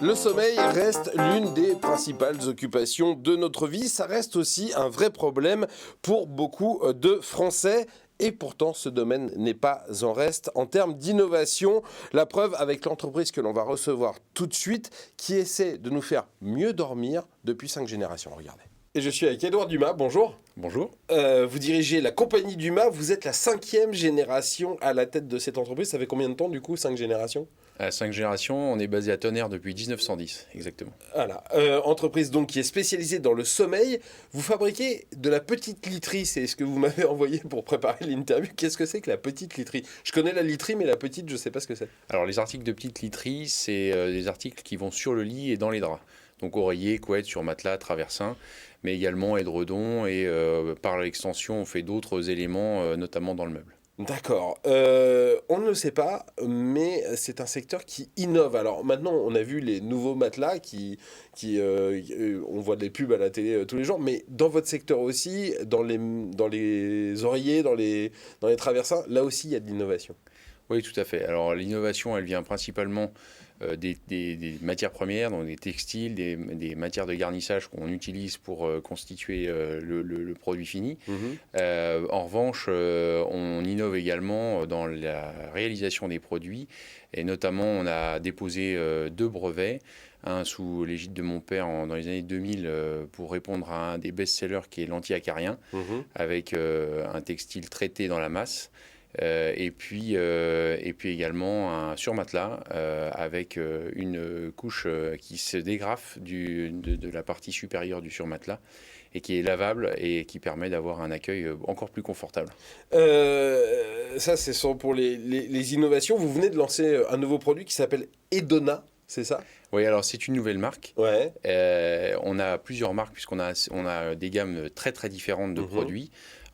Le sommeil reste l'une des principales occupations de notre vie. Ça reste aussi un vrai problème pour beaucoup de Français. Et pourtant, ce domaine n'est pas en reste en termes d'innovation. La preuve avec l'entreprise que l'on va recevoir tout de suite, qui essaie de nous faire mieux dormir depuis 5 générations. Regardez. Et je suis avec Édouard Dumas, bonjour. Bonjour. Vous dirigez la compagnie Dumas, vous êtes la 5e génération à la tête de cette entreprise. Ça fait combien de temps du coup, 5 générations ? À 5 générations, on est basé à Tonnerre depuis 1910, exactement. Voilà, entreprise donc qui est spécialisée dans le sommeil. Vous fabriquez de la petite literie, c'est ce que vous m'avez envoyé pour préparer l'interview. Qu'est-ce que c'est que la petite literie ? Je connais la literie, mais la petite, je ne sais pas ce que c'est. Alors les articles de petite literie, c'est des articles qui vont sur le lit et dans les draps. Donc oreiller, couette, surmatelas, traversin, mais également édredon et par l'extension, on fait d'autres éléments, notamment dans le meuble. D'accord. On ne le sait pas, mais c'est un secteur qui innove. Alors maintenant, on a vu les nouveaux matelas on voit des pubs à la télé tous les jours, mais dans votre secteur aussi, dans les oreillers, dans les traversins, là aussi, il y a de l'innovation. Oui, tout à fait. Alors l'innovation, elle vient principalement des matières premières, donc des textiles, des matières de garnissage qu'on utilise pour constituer le produit fini. En revanche, on innove également dans la réalisation des produits, et notamment on a déposé 2 brevets, un sous l'égide de mon père dans les années 2000 pour répondre à un des best-sellers qui est l'anti-acarien, avec un textile traité dans la masse. Et puis également un surmatelas avec une couche qui se dégrafe de la partie supérieure du surmatelas et qui est lavable et qui permet d'avoir un accueil encore plus confortable. Ça, c'est pour les innovations. Vous venez de lancer un nouveau produit qui s'appelle Edona, c'est ça ? Oui, alors c'est une nouvelle marque. Ouais. On a plusieurs marques puisqu'on a des gammes très très différentes de produits.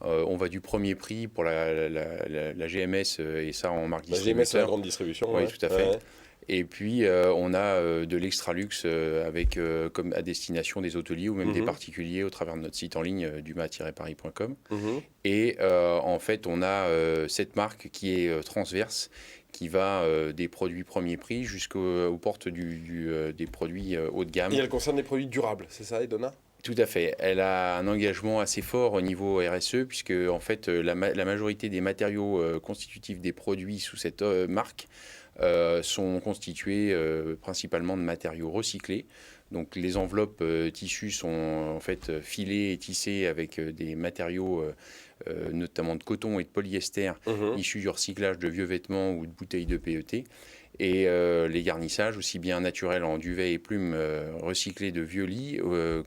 On va du premier prix pour la GMS et ça en marque distributeur. La GMS, c'est la grande distribution. Oui, tout à fait. Ouais. Et puis on a de l'extra-luxe avec comme à destination des hôteliers ou même des particuliers au travers de notre site en ligne dumas-paris.com. Et en fait, on a cette marque qui est transverse, qui va des produits premier prix jusqu'aux portes des produits haut de gamme. Et elle concerne des produits durables, c'est ça, Edona ? Tout à fait. Elle a un engagement assez fort au niveau RSE, puisque en fait, la majorité des matériaux constitutifs des produits sous cette marque sont constitués principalement de matériaux recyclés. Donc les enveloppes tissus sont en fait filées et tissées avec des matériaux notamment de coton et de polyester issus du recyclage de vieux vêtements ou de bouteilles de PET. Et les garnissages, aussi bien naturels en duvet et plumes recyclés de vieux lits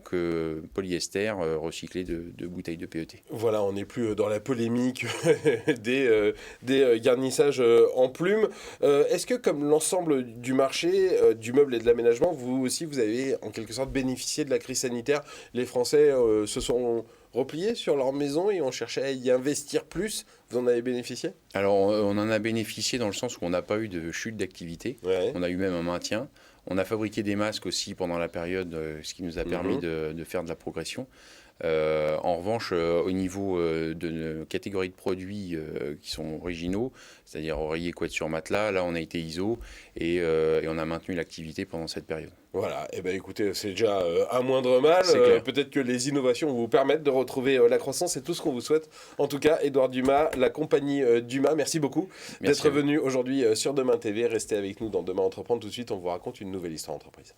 que polyester recyclé de bouteilles de PET. Voilà, on n'est plus dans la polémique des garnissages en plumes. Est-ce que comme l'ensemble du marché du meuble et de l'aménagement, vous aussi, vous avez en quelque sorte bénéficié de la crise sanitaire ? Les Français se sont repliés sur leur maison et ont cherché à y investir plus. Vous en avez bénéficié ? Alors, on en a bénéficié dans le sens où on n'a pas eu de chute d'activité. Ouais. On a eu même un maintien. On a fabriqué des masques aussi pendant la période, ce qui nous a permis de faire de la progression. En revanche, au niveau de catégories de produits qui sont originaux, c'est-à-dire oreiller, couette sur matelas, là on a été ISO et on a maintenu l'activité pendant cette période. Voilà, et écoutez, c'est déjà un moindre mal. Peut-être que les innovations vous permettent de retrouver la croissance, c'est tout ce qu'on vous souhaite. En tout cas, Édouard Dumas, la compagnie Dumas, merci beaucoup d'être venu aujourd'hui sur Demain TV. Restez avec nous dans Demain Entreprendre. Tout de suite, on vous raconte une nouvelle histoire d'entreprise.